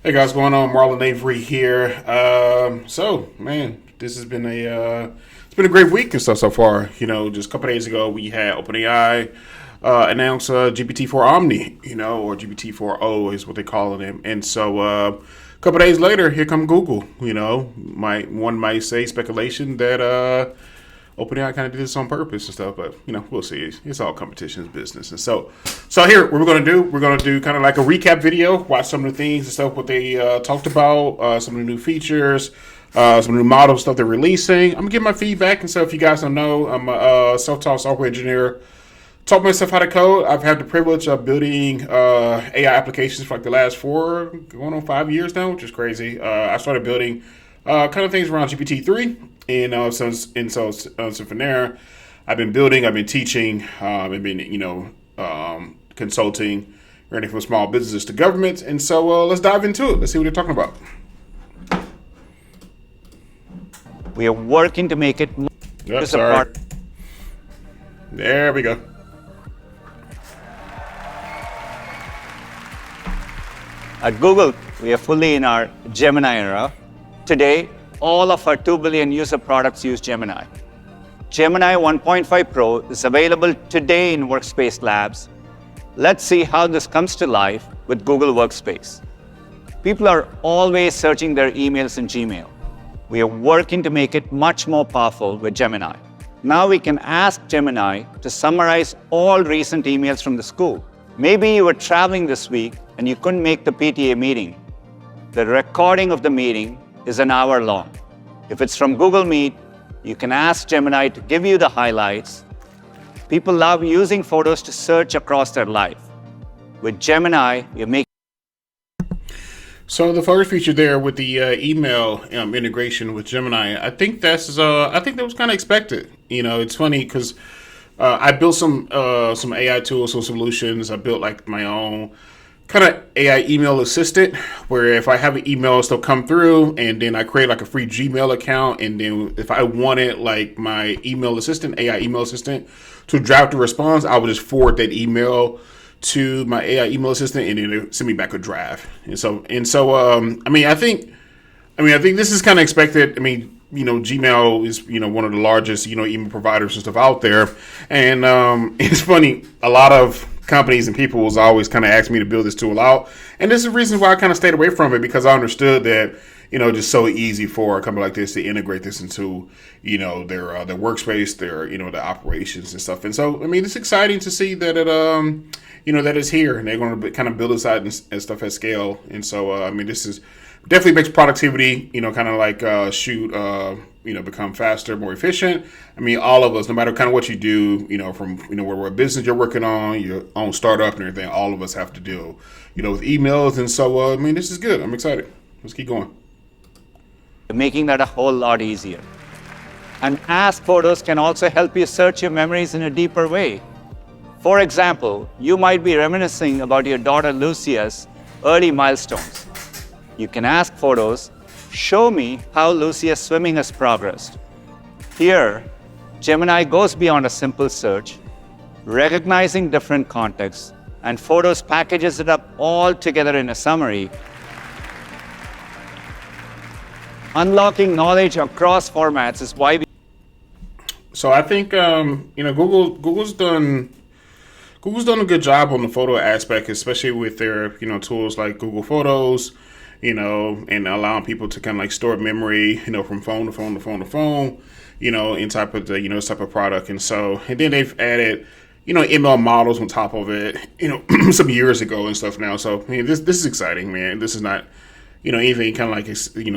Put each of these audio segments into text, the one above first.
Hey guys, what's going on? Marlon Avery here. Man, this has been it's been a great week and stuff so far. Just a couple days ago we had OpenAI announce GPT-4 Omni, or GPT-4 O is what they call it, and so a couple days later, here come Google. One might say speculation that OpenAI kind of did this on purpose and stuff, but we'll see. It's all competition's business, and so here what we're gonna do kind of like a recap video, watch some of the things and stuff what they talked about, some of the new features, some new model stuff they're releasing. I'm gonna give my feedback and stuff. If you guys don't know, I'm a self-taught software engineer. Taught myself how to code. I've had the privilege of building AI applications for like the last going on 5 years now, which is crazy. I started building kind of things around GPT-3, and so from there, I've been building, I've been teaching, I've been consulting, running from small businesses to governments, and so let's dive into it. Let's see what they're talking about. We are working to make it Sorry. There we go. At Google, we are fully in our Gemini era. Today, all of our 2 billion user products use Gemini. Gemini 1.5 Pro is available today in Workspace labs. Let's see how this comes to life with Google Workspace. People are always searching their emails in Gmail. We are working to make it much more powerful with Gemini. Now we can ask Gemini to summarize all recent emails from the school. Maybe you were traveling this week and you couldn't make the PTA meeting. The recording of the meeting is an hour long. If it's from Google Meet, you can ask Gemini to give you the highlights. People love using photos to search across their life. With Gemini, you make. So the first feature there with the email integration with Gemini, I think that was kind of expected. It's funny because I built some AI tools, some solutions. I built like my own kind of AI email assistant, where if I have an email, it'll come through, and then I create like a free Gmail account, and then if I wanted like my email assistant, AI email assistant, to draft a response, I would just forward that email to my AI email assistant, and then it send me back a draft. I think this is kind of expected. Gmail is one of the largest email providers and stuff out there, and it's funny, a lot of companies and people was always kind of asking me to build this tool out, and this is the reason why I kind of stayed away from it, because I understood that just so easy for a company like this to integrate this into their workspace, their the operations and stuff. And so it's exciting to see that it that it's here, and they're going to kind of build this out and stuff at scale. And so this is definitely makes productivity kind of like become faster, more efficient. All of us, no matter kind of what you do, from what business you're working on, your own startup and everything, all of us have to deal with emails. And so this is good. I'm excited. Let's keep going. Making that a whole lot easier. And Ask Photos can also help you search your memories in a deeper way. For example, you might be reminiscing about your daughter Lucia's early milestones. You can ask Photos, show me how Lucia's swimming has progressed. Here, Gemini goes beyond a simple search, recognizing different contexts, and Photos packages it up all together in a summary. Unlocking knowledge across formats is why we. So I think Google's done a good job on the photo aspect, especially with their tools like Google Photos, and allowing people to kind of like store memory, from phone to phone to phone to phone, in type of this type of product. And then they've added ML models on top of it, some years ago and stuff now. So this is exciting, man. This is not anything kind of like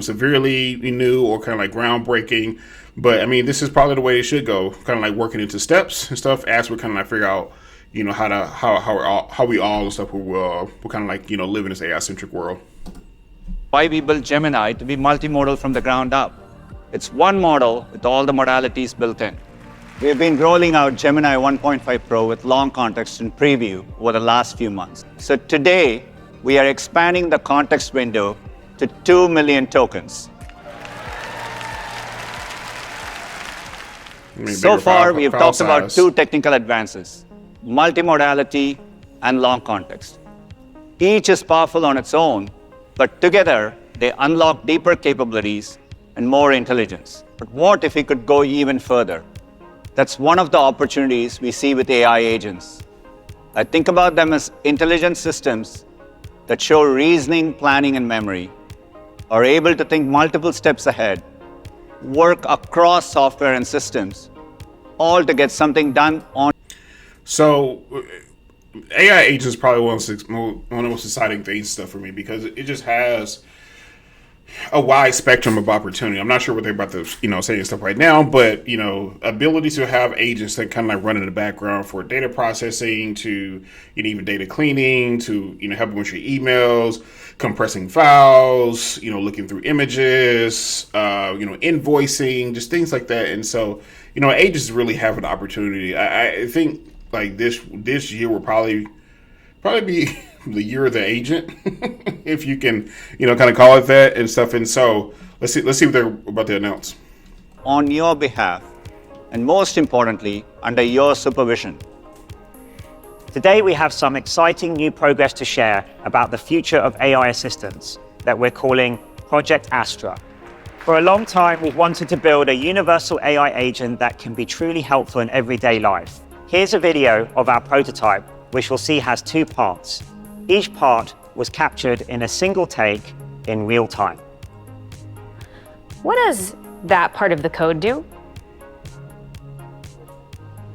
severely new or kind of like groundbreaking, but this is probably the way it should go, kind of like working into steps and stuff as we kind of like figure out how we all and stuff will kind of like live in this AI centric world. Why we built Gemini to be multimodal from the ground up. It's one model with all the modalities built in. We've been rolling out Gemini 1.5 Pro with long context in preview over the last few months. So today, we are expanding the context window to 2 million tokens. So far, we have talked about two technical advances, multi-modality and long context. Each is powerful on its own, but together they unlock deeper capabilities and more intelligence. But what if we could go even further? That's one of the opportunities we see with AI agents. I think about them as intelligent systems that show reasoning, planning, and memory, are able to think multiple steps ahead, work across software and systems, all to get something done on. So AI agents is probably one of the most exciting things stuff for me because it just has a wide spectrum of opportunity. I'm not sure what they're about to, say and stuff right now, but, ability to have agents that kind of like run in the background for data processing to, even data cleaning to, helping with your emails, compressing files, looking through images, invoicing, just things like that. And so, agents really have an opportunity. I think like this year will probably be the year of the agent, if you can, kind of call it that and stuff. And so let's see what they're about to announce. On your behalf, and most importantly, under your supervision. Today we have some exciting new progress to share about the future of AI assistants that we're calling Project Astra. For a long time, we've wanted to build a universal AI agent that can be truly helpful in everyday life. Here's a video of our prototype, which we'll see has 2 parts. Each part was captured in a single take in real time. What does that part of the code do?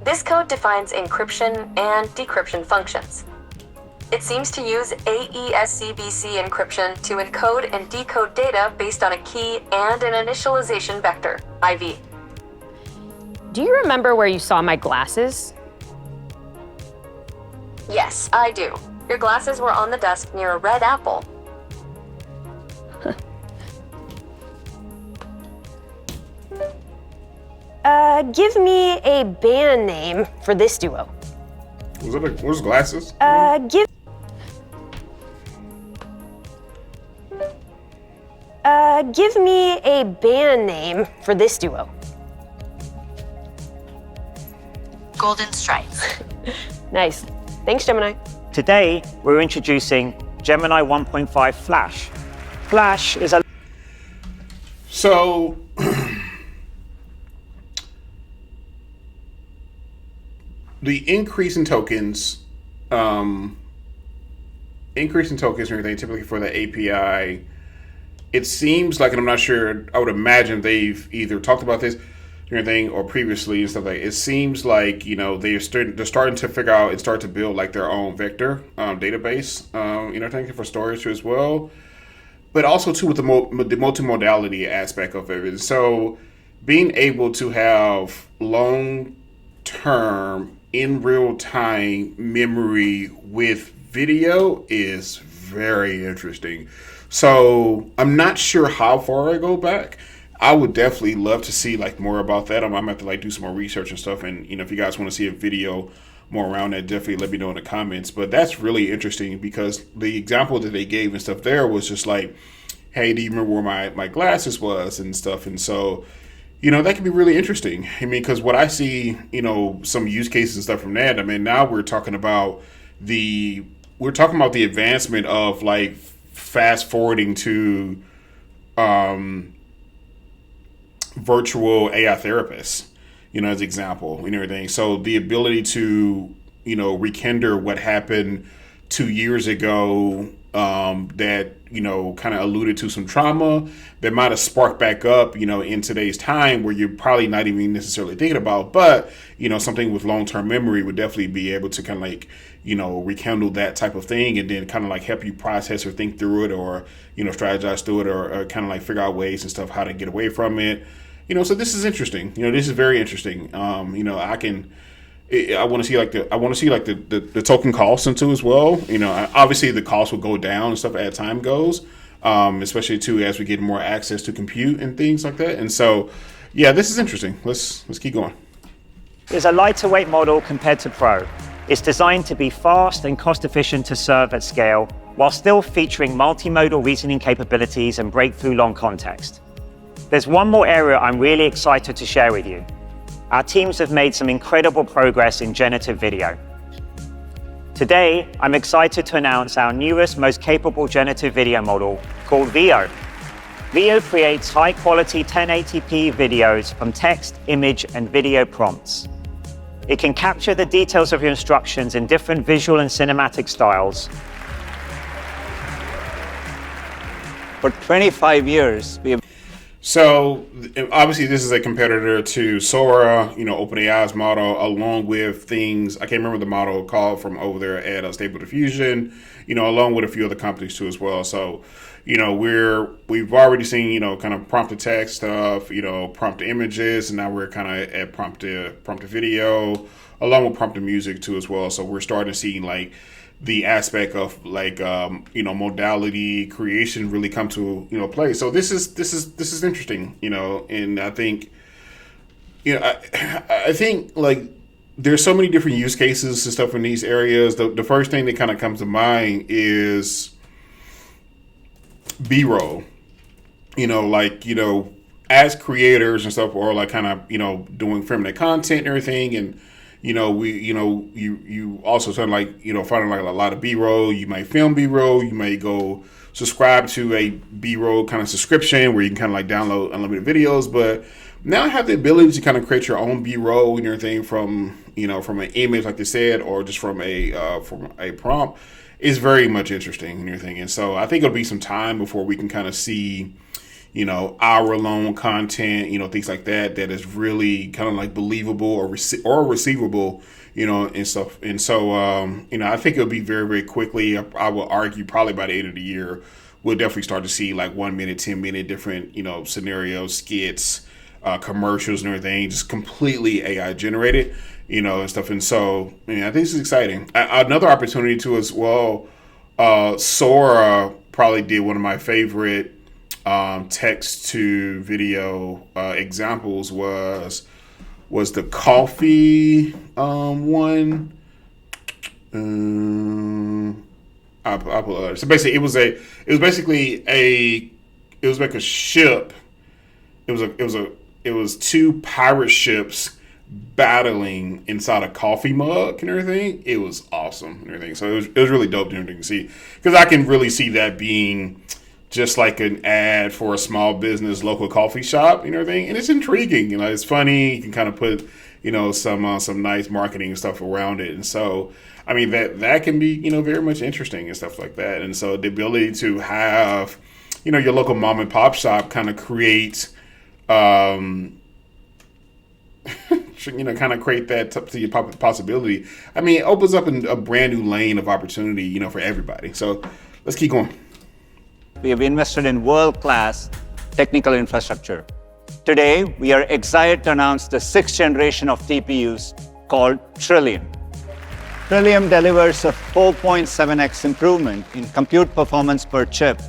This code defines encryption and decryption functions. It seems to use AES-CBC encryption to encode and decode data based on a key and an initialization vector, IV. Do you remember where you saw my glasses? Yes, I do. Your glasses were on the desk near a red apple. Give me a band name for this duo. Where's glasses? Give me a band name for this duo. Golden Stripes. Nice. Thanks, Gemini. Today, we're introducing Gemini 1.5 Flash. Flash is a... So, the increase in tokens and everything, typically for the API, it seems like, and I'm not sure, I would imagine they've either talked about this or anything or previously and stuff like that. It seems like, they're starting to figure out and start to build like their own vector database, thing for storage as well. But also too with the multi-modality aspect of it. So being able to have long-term in real-time memory with video is very interesting. So I'm not sure how far I go back. I would definitely love to see like more about that. I'm gonna have to like do some more research and stuff. And if you guys want to see a video more around that, definitely let me know in the comments. But that's really interesting because the example that they gave and stuff there was just like, hey, do you remember where my glasses was and stuff? And so, that can be really interesting. I mean, because what I see, some use cases and stuff from that. I mean, now we're talking about the advancement of like fast forwarding to virtual AI therapists, as an example, and everything. So the ability to, rekindle what happened 2 years ago that, kind of alluded to some trauma that might have sparked back up, in today's time where you're probably not even necessarily thinking about, but, something with long-term memory would definitely be able to kind of like, rekindle that type of thing and then kind of like help you process or think through it or, strategize through it or kind of like figure out ways and stuff, how to get away from it. So this is interesting. This is very interesting. I want to see the token costs into as well. Obviously the cost will go down and stuff as time goes, especially too as we get more access to compute and things like that. And so, yeah, this is interesting. Let's keep going. Is a lighter weight model compared to Pro. It's designed to be fast and cost efficient to serve at scale, while still featuring multimodal reasoning capabilities and breakthrough long context. There's one more area I'm really excited to share with you. Our teams have made some incredible progress in generative video. Today, I'm excited to announce our newest, most capable generative video model called VO. VO creates high-quality 1080p videos from text, image, and video prompts. It can capture the details of your instructions in different visual and cinematic styles. For 25 years, we have So obviously this is a competitor to Sora, OpenAI's model, along with things, I can't remember the model called from over there at Stable Diffusion, along with a few other companies too as well. So, we've already seen, kind of prompt to text stuff, prompt to images, and now we're kind of at prompt to video, along with prompt to music too as well. So we're starting to see like the aspect of like modality creation really come to play. So this is interesting, and I think I think like there's so many different use cases and stuff in these areas. The first thing that kind of comes to mind is B-roll. As creators and stuff, or like kind of doing filming the content and everything, and you also sort of like, finding like a lot of B-roll. You might film B-roll. You may go subscribe to a B-roll kind of subscription where you can kind of like download unlimited videos. But now I have the ability to kind of create your own B-roll and everything from an image, like they said, or just from a prompt. Is very much interesting and everything. And so I think it'll be some time before we can kind of see hour-long content, things like that is really kind of like believable or receivable, and stuff. And so, I think it'll be very, very quickly. I will argue probably by the end of the year, we'll definitely start to see like 1 minute, 10-minute different, scenarios, skits, commercials and everything, just completely AI generated, and stuff. And so, I think this is exciting. Another opportunity too as well, Sora probably did one of my favorite text to video examples was the coffee one. I'll pull it. So basically, it was like a ship. It was two pirate ships battling inside a coffee mug and everything. It was awesome and everything. So it was really dope and everything to see, because I can really see that being just like an ad for a small business, local coffee shop and everything. And it's intriguing, it's funny. You can kind of put, some nice marketing and stuff around it. And so, I mean, that can be, very much interesting and stuff like that. And so the ability to have, your local mom and pop shop kind of create, kind of create that to your possibility. I mean, it opens up a brand new lane of opportunity, for everybody. So let's keep going. We have invested in world-class technical infrastructure. Today, we are excited to announce the 6th generation of TPUs called Trillium. Trillium delivers a 4.7x improvement in compute performance per chip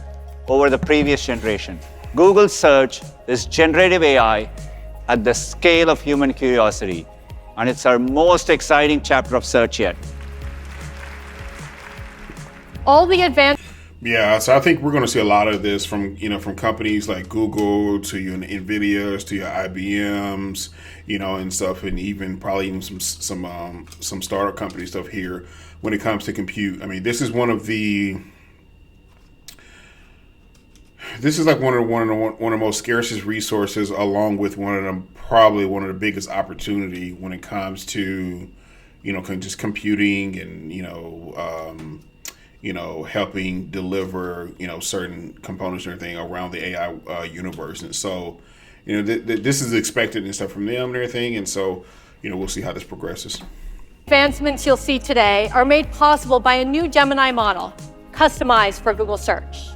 over the previous generation. Google Search is generative AI at the scale of human curiosity, and it's our most exciting chapter of search yet. All the advanced. Yeah, so I think we're going to see a lot of this from companies like Google to your NVIDIAs to your IBMs, and stuff, and even probably even some startup company stuff here when it comes to compute. I mean, this is one of the most scarcest resources, along with probably one of the biggest opportunity when it comes to just computing and helping deliver, certain components and everything around the AI universe. And so, this is expected and stuff from them and everything. And so, we'll see how this progresses. Advancements you'll see today are made possible by a new Gemini model, customized for Google Search.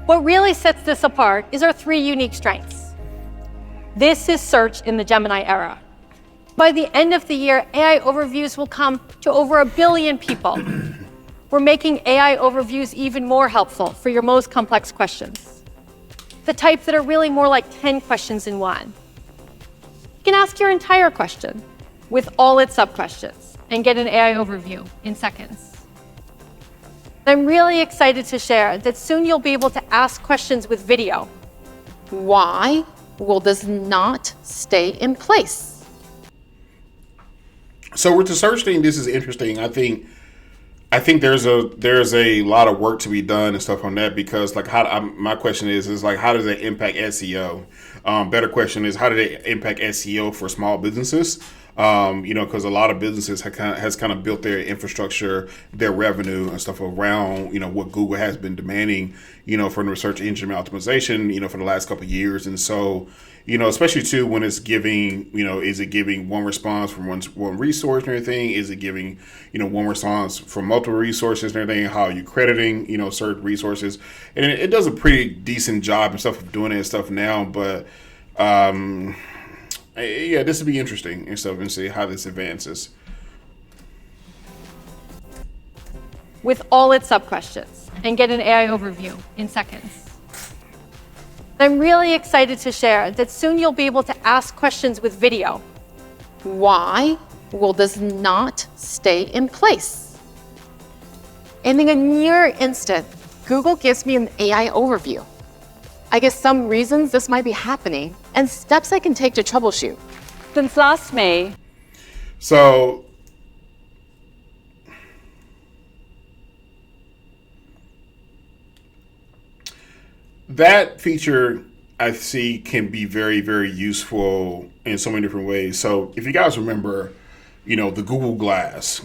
What really sets this apart is our 3 unique strengths. This is search in the Gemini era. By the end of the year, AI overviews will come to over 1 billion people. We're making AI overviews even more helpful for your most complex questions, the type that are really more like 10 questions in one. You can ask your entire question with all its sub-questions and get an AI overview in seconds. I'm really excited to share that soon you'll be able to ask questions with video. Why will this not stay in place? So with the search thing, this is interesting. I think I think there's a lot of work to be done and stuff on that, because like my question is like, how does that impact SEO? Better question is, how did it impact SEO for small businesses? Because a lot of businesses has kind of built their infrastructure, their revenue and stuff around, what Google has been demanding, from the search engine optimization, for the last couple of years. And so, especially too, when it's giving, is it giving one response from one resource and everything? Is it giving, one response from multiple resources and everything? How are you crediting, certain resources? And it does a pretty decent job and stuff of doing it and stuff now, but, yeah, this would be interesting and stuff, and see how this advances. With all its sub-questions, and get an AI overview in seconds. I'm really excited to share that soon you'll be able to ask questions with video. Why will this not stay in place? And in a near instant, Google gives me an AI overview. I guess some reasons this might be happening and steps I can take to troubleshoot. Since last May. So that feature I see can be very, very useful in so many different ways. So if you guys remember, the Google Glass,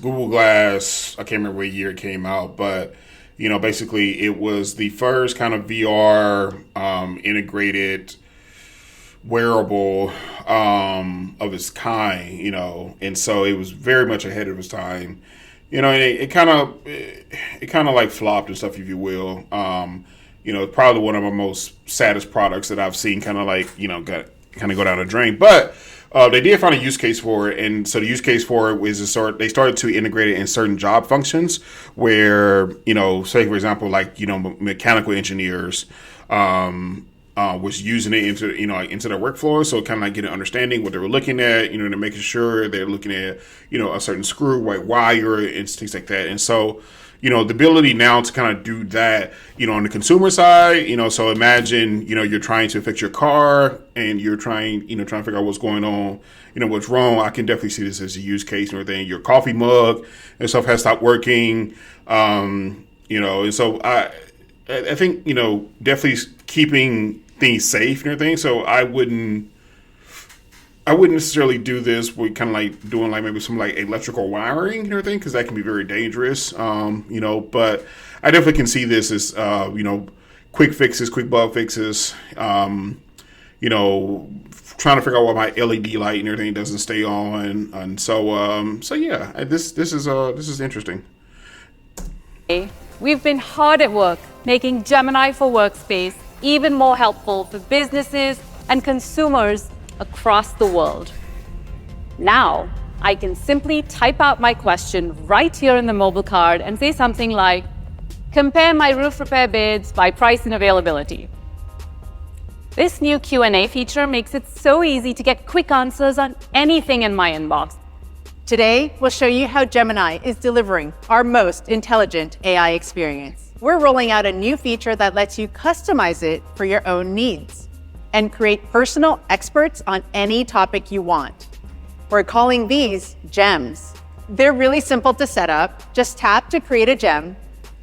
I can't remember what year it came out, but basically it was the first kind of VR integrated wearable of its kind, and so it was very much ahead of its time, and it kind of like flopped and stuff, if you will. Probably one of my most saddest products that I've seen kind of like, go down the drain. But they did find a use case for it. And so the use case for it was they started to integrate it in certain job functions where, say, for example, like, mechanical engineers was using it into their workflow. So kind of like get an understanding what they were looking at, they're making sure they're looking at, a certain screw, white wire, and things like that. And so, the ability now to kind of do that, on the consumer side, so imagine, you're trying to fix your car and you're trying to figure out what's going on, what's wrong. I can definitely see this as a use case and everything. Your coffee mug and stuff has stopped working, and so I think, definitely keeping things safe and everything. So I wouldn't necessarily do this with kind of like doing like maybe some like electrical wiring and everything, because that can be very dangerous, but I definitely can see this as, quick fixes, quick bug fixes, trying to figure out why my LED light and everything doesn't stay on. And so yeah, this is interesting. We've been hard at work making Gemini for Workspace even more helpful for businesses and consumers across the world. Now, I can simply type out my question right here in the mobile card and say something like, compare my roof repair bids by price and availability. This new Q&A feature makes it so easy to get quick answers on anything in my inbox. Today, we'll show you how Gemini is delivering our most intelligent AI experience. We're rolling out a new feature that lets you customize it for your own needs and create personal experts on any topic you want. We're calling these gems. They're really simple to set up. Just tap to create a gem,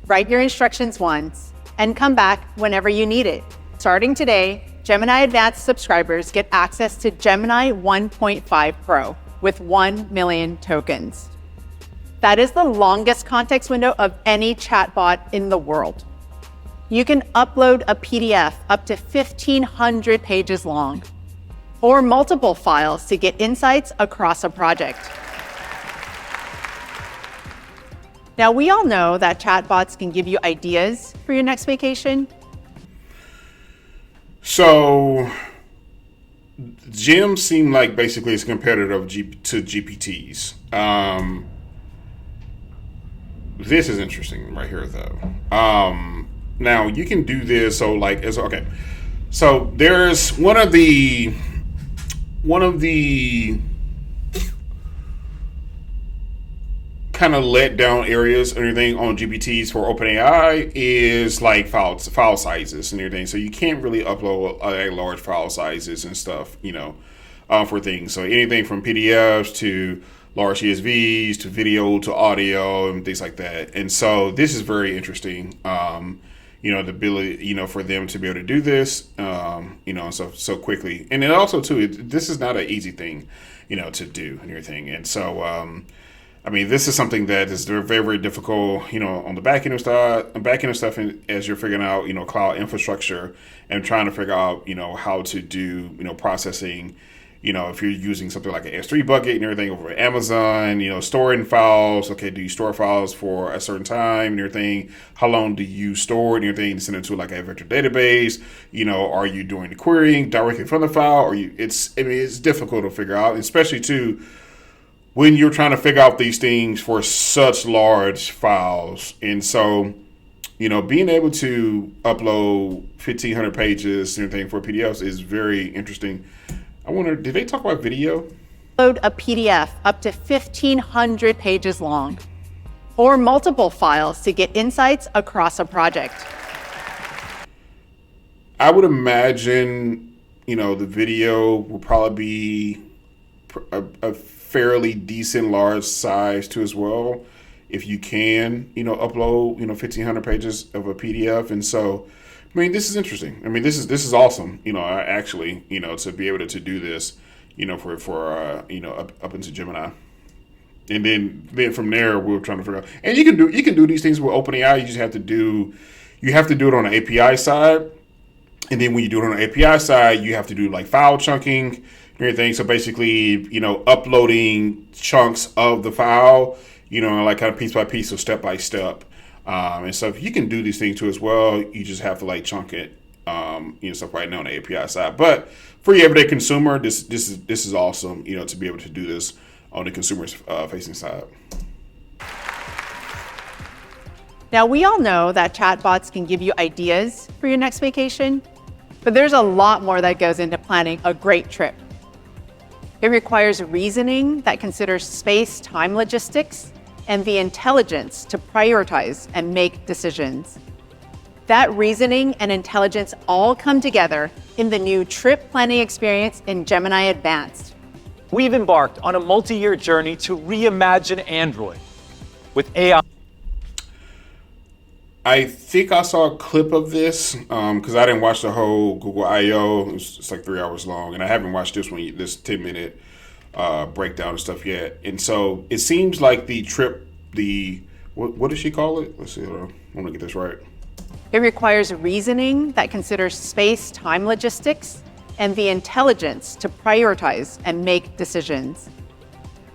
write your instructions once, and come back whenever you need it. Starting today, Gemini Advanced subscribers get access to Gemini 1.5 Pro with 1 million tokens. That is the longest context window of any chatbot in the world. You can upload a PDF up to 1,500 pages long, or multiple files to get insights across a project. Now, we all know that chatbots can give you ideas for your next vacation. So, gems seem like basically it's competitive to GPTs. This is interesting right here, though. Now you can do this. So like, okay. So there's one of the kind of let down areas and everything on GPTs for OpenAI is like file sizes and everything. So you can't really upload large file sizes and stuff, for things. So anything from PDFs to large CSVs to video to audio and things like that. And so this is very interesting. The ability, for them to be able to do this, so quickly. And then also too, this is not an easy thing, to do and everything. And so, this is something that is very, very difficult, on the back end of stuff, and as you're figuring out, cloud infrastructure and trying to figure out, how to do, processing, if you're using something like an S3 bucket and everything over Amazon, storing files. Okay, do you store files for a certain time and everything? How long do you store it and everything? Send it to like a vector database? Are you doing the querying directly from the file? It's difficult to figure out, especially too when you're trying to figure out these things for such large files. And so, being able to upload 1,500 pages and everything for PDFs is very interesting. I wonder, did they talk about video? Load a PDF up to 1,500 pages long, or multiple files to get insights across a project. I would imagine, the video will probably be a fairly decent large size too as well, if you can, upload, 1,500 pages of a PDF. And so, this is interesting. This is awesome. Actually, to be able to do this, for up into Gemini, and then from there we're trying to figure out. And you can do these things with OpenAI. You just have to do it on the API side, and then when you do it on the API side, you have to do like file chunking and everything. So basically, uploading chunks of the file, like kind of piece by piece or step by step. And so if you can do these things too as well, you just have to like chunk it, stuff right now on the API side. But for your everyday consumer, this is awesome, to be able to do this on the consumer facing side. Now, we all know that chatbots can give you ideas for your next vacation, but there's a lot more that goes into planning a great trip. It requires reasoning that considers space, time, logistics, and the intelligence to prioritize and make decisions. That reasoning and intelligence all come together in the new trip planning experience in Gemini Advanced. We've embarked on a multi-year journey to reimagine Android with AI. I think I saw a clip of this because I didn't watch the whole Google I/O. It's like 3 hours long, and I haven't watched this 10-minute breakdown and stuff yet. And so it seems like what does she call it? Let's see. I want to get this right. It requires reasoning that considers space, time, logistics, and the intelligence to prioritize and make decisions.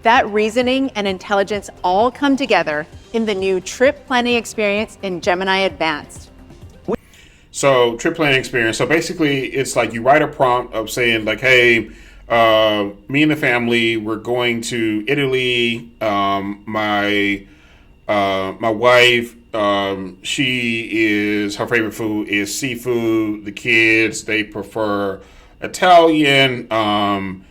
That reasoning and intelligence all come together in the new trip planning experience in Gemini Advanced. So trip planning experience. So basically it's like you write a prompt of saying like, hey, me and the family, we're going to Italy. My wife, her favorite food is seafood. The kids, they prefer Italian, and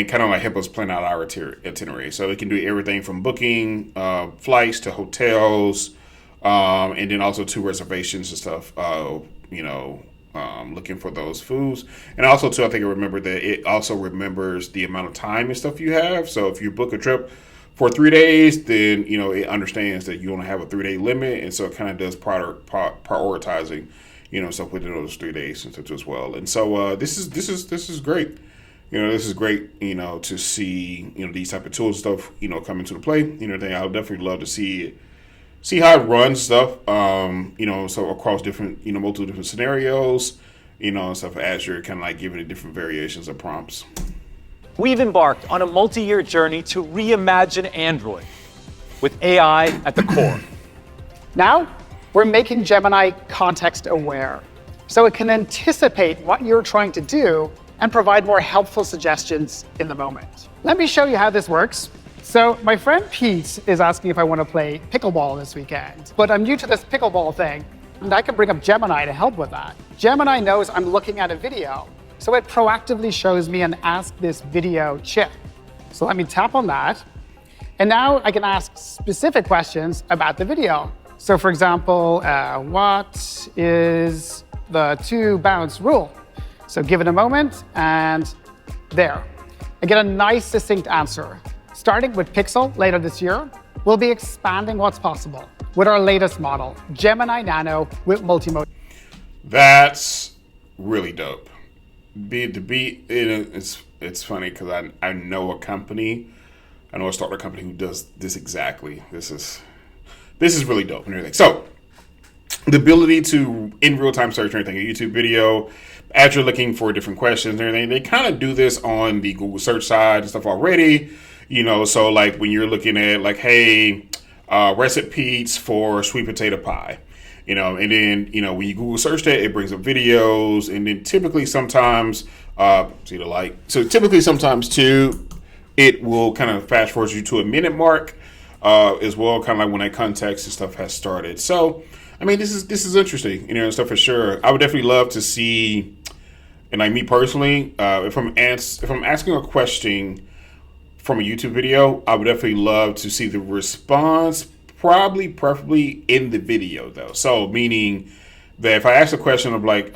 kind of like help us plan out our itinerary. So it can do everything from booking flights to hotels, and then also to reservations and stuff, looking for those foods. And also too, I think it also remembers the amount of time and stuff you have. So if you book a trip for 3 days, then, it understands that you only have a 3-day limit. And so it kind of does prioritizing, stuff within those 3 days and stuff as well. And so this is great. This is great, to see, these type of tools and stuff, come into the play. I would definitely love to see how it runs stuff, so across different, multiple different scenarios, and stuff as you're kind of like giving it different variations of prompts. We've embarked on a multi-year journey to reimagine Android with AI at the core. Now, we're making Gemini context aware, so it can anticipate what you're trying to do and provide more helpful suggestions in the moment. Let me show you how this works. So my friend Pete is asking if I want to play pickleball this weekend, but I'm new to this pickleball thing, and I can bring up Gemini to help with that. Gemini knows I'm looking at a video, so it proactively shows me an Ask This Video chip. So let me tap on that, and now I can ask specific questions about the video. So for example, what is the 2-bounce rule? So give it a moment, and there. I get a nice, succinct answer. Starting with Pixel later this year, we'll be expanding what's possible with our latest model, Gemini Nano with multi-modality. That's really dope. It's funny because I know a company, I know a startup company who does this exactly. This is really dope and everything. So the ability to in real time search anything, a YouTube video, as you're looking for different questions and everything, they kind of do this on the Google search side and stuff already. So like when you're looking at like, hey, recipes for sweet potato pie. And then, when you Google search that, it brings up videos, and then typically sometimes, too, it will kind of fast forward you to a minute mark, as well, kind of like when that context and stuff has started. So, this is interesting, and stuff for sure. I would definitely love to see, and like me personally, if I'm asking a question from a YouTube video, I would definitely love to see the response. Preferably in the video though. So meaning that if I ask a question of like,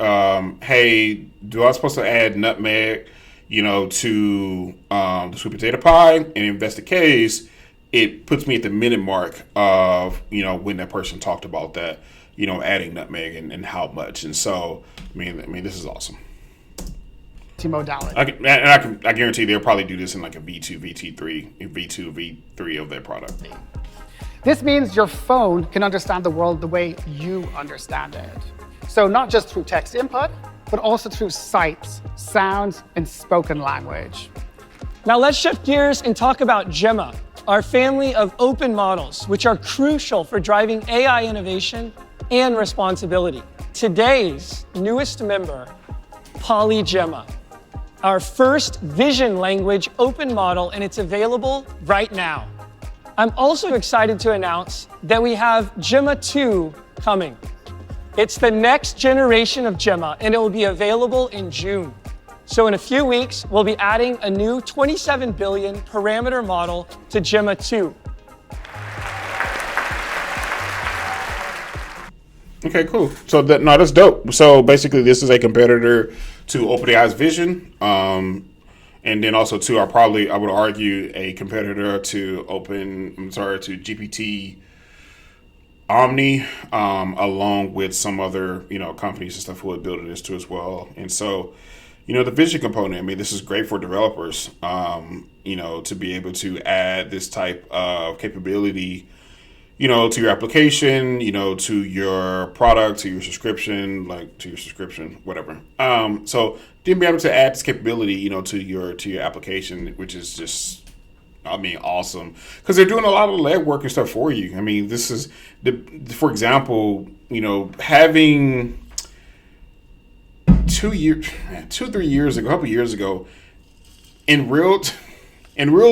hey, do I supposed to add nutmeg, to the sweet potato pie? And if that's the case, it puts me at the minute mark of, when that person talked about that, adding nutmeg and how much. And so, this is awesome. Modality. I guarantee they'll probably do this in like a V2, V3 of their product. This means your phone can understand the world the way you understand it. So not just through text input, but also through sights, sounds, and spoken language. Now let's shift gears and talk about Gemma, our family of open models, which are crucial for driving AI innovation and responsibility. Today's newest member, PolyGemini, our first vision language open model, and it's available right now. I'm also excited to announce that we have Gemma 2 coming. It's the next generation of Gemma, and it will be available in June. So in a few weeks, we'll be adding a new 27 billion parameter model to Gemma 2. Okay, cool. So that's dope. So basically, this is a competitor to OpenAI's Vision. And then also too, I would argue a competitor to GPT Omni, along with some other, companies and stuff who are building this too as well. And so, the vision component, this is great for developers, to be able to add this type of capability, to your application, to your product, to your subscription, whatever. So then be able to add this capability, to your application, which is just, awesome. Because they're doing a lot of legwork and stuff for you. This is, for example, having 3 years ago, a couple years ago, in real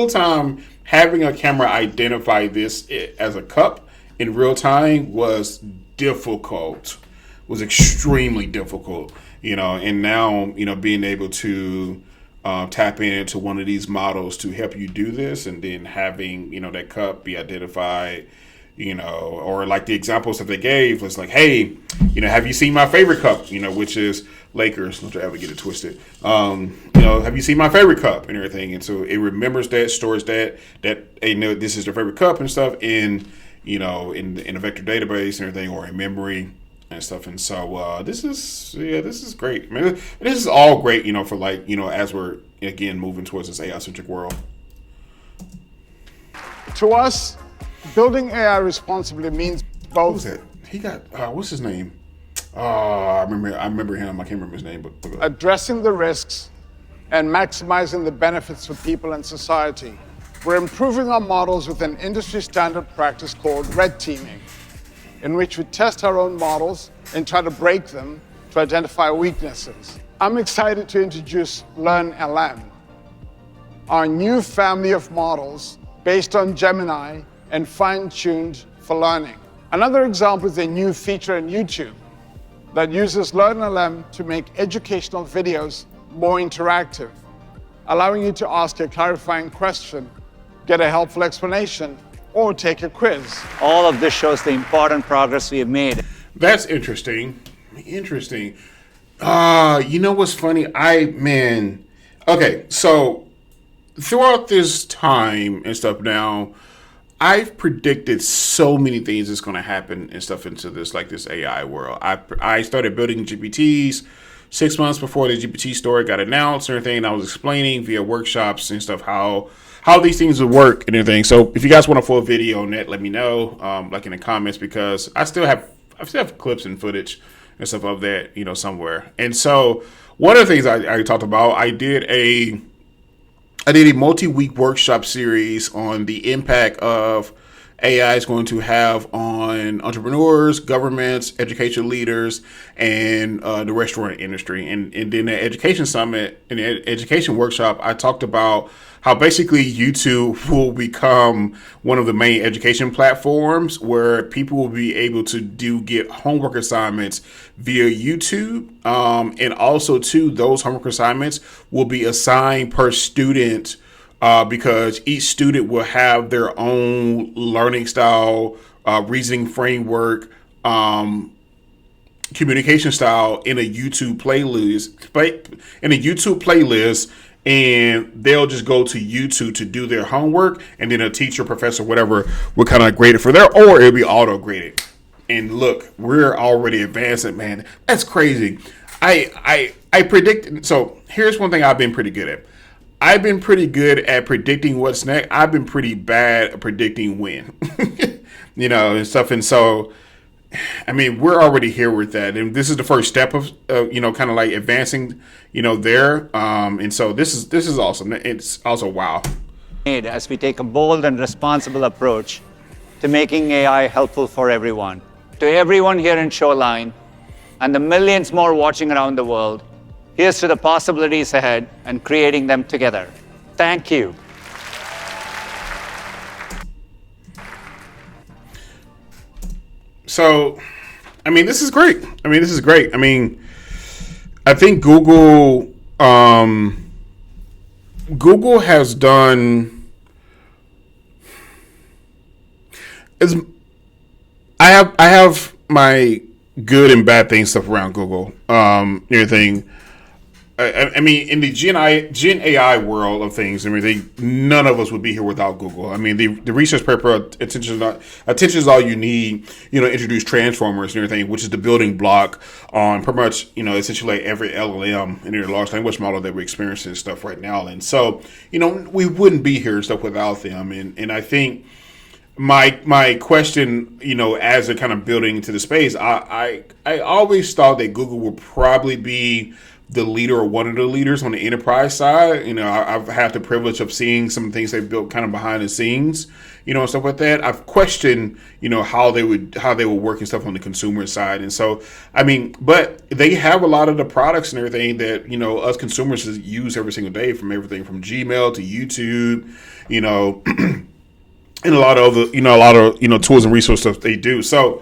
time, having a camera identify this as a cup in real time was difficult, was extremely difficult, and now, being able to tap into one of these models to help you do this, and then having, that cup be identified, or like the examples that they gave was like, hey, have you seen my favorite cup, which is Lakers, don't ever get it twisted. Have you seen my favorite cup and everything? And so it remembers that, stores that this is their favorite cup and stuff in a vector database and everything, or in memory and stuff. And so this is great. This is all great, for like, as we're again moving towards this AI-centric world. To us, building AI responsibly means both. Who's that? He got what's his name? I remember him. I can't remember his name, but addressing the risks and maximizing the benefits for people and society. We're improving our models with an industry standard practice called red teaming, in which we test our own models and try to break them to identify weaknesses. I'm excited to introduce LearnLAm, our new family of models based on Gemini and fine-tuned for learning. Another example is a new feature in YouTube that uses LearnLAm to make educational videos more interactive, allowing you to ask a clarifying question, get a helpful explanation, or take a quiz. All of this shows the important progress we have made. That's interesting. Interesting. What's funny? Okay, so throughout this time and stuff now, I've predicted so many things that's going to happen and stuff into this, like this AI world. I started building GPTs 6 months before the GPT story got announced and everything. And I was explaining via workshops and stuff how these things would work and everything. So if you guys want a full video on that, let me know, like in the comments, because I still have clips and footage and stuff of that, somewhere. And so one of the things I talked about, I did a multi-week workshop series on the impact of AI is going to have on entrepreneurs, governments, education leaders, and the restaurant industry. And then the education summit and the education workshop, I talked about how basically YouTube will become one of the main education platforms where people will be able to get homework assignments via YouTube. And also, too, those homework assignments will be assigned per student because each student will have their own learning style, reasoning framework, communication style in a YouTube playlist. And they'll just go to YouTube to do their homework, and then a teacher, professor, whatever, will kind of grade it for there, or it'll be auto graded. And look, we're already advancing, man. That's crazy. I predict. So here's one thing I've been pretty good at. I've been pretty good at predicting what's next. I've been pretty bad at predicting when, and stuff. And so, I mean, we're already here with that, and this is the first step of, kind of like advancing, there. And so this is awesome. It's also wow. As we take a bold and responsible approach to making AI helpful for everyone, to everyone here in Shoreline, and the millions more watching around the world, here's to the possibilities ahead and creating them together. Thank you. So, I mean, this is great. I mean, I think Google has done I have my good and bad things stuff around Google. Everything. I mean, in the Gen AI world of things, everything, none of us would be here without Google. I mean, the research paper, attention is all you need, introduce transformers and everything, which is the building block on pretty much, essentially every LLM and their large language model that we're experiencing and stuff right now. And so, we wouldn't be here and stuff without them. And I think my question, as they're kind of building into the space, I always thought that Google would probably be the leader or one of the leaders on the enterprise side. I've had the privilege of seeing some things they built kind of behind the scenes, and stuff like that. I've questioned, how they would work and stuff on the consumer side. And so, I mean, but they have a lot of the products and everything that, us consumers use every single day, from everything from Gmail to YouTube, and a lot of other, tools and resource stuff they do. So,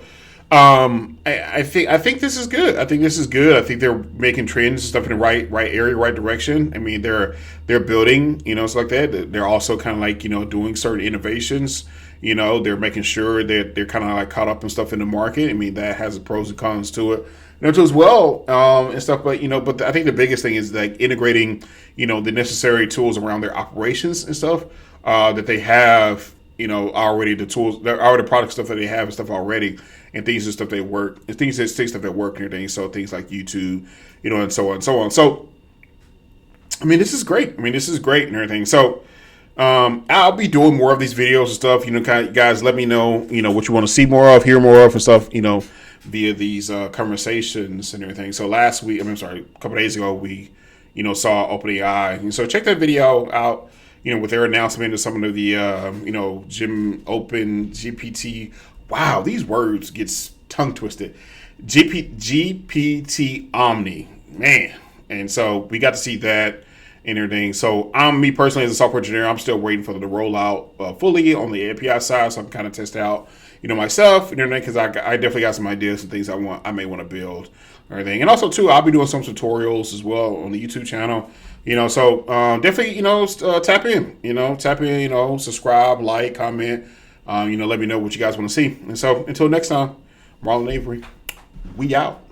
I think this is good. I think they're making trends and stuff in the right area, right direction. I mean, they're building, stuff like that. They're also kind of like, doing certain innovations. They're making sure that they're kind of like caught up and stuff in the market. I mean, that has pros and cons to it, as well, and stuff. But but I think the biggest thing is like integrating, the necessary tools around their operations and stuff that they have. Already the tools, already the product stuff that they have and stuff already, and things and stuff that work, and things that work and everything. So things like YouTube, and so on and so on. So, I mean, this is great. And everything. So, I'll be doing more of these videos and stuff. Guys, let me know, what you want to see more of, hear more of, and stuff. Via these conversations and everything. So a couple of days ago, we, saw OpenAI, and so check that video out. With their announcement of some of the, Open GPT. Wow, these words get tongue twisted. GPT Omni, man. And so we got to see that and everything. So me personally, as a software engineer, I'm still waiting for them to roll out fully on the API side. So I'm kind of testing out, myself and everything, because I definitely got some ideas and things I may want to build or everything. And also too, I'll be doing some tutorials as well on the YouTube channel. So definitely, tap in, subscribe, like, comment, let me know what you guys want to see. And so until next time, Marlon Avery, we out.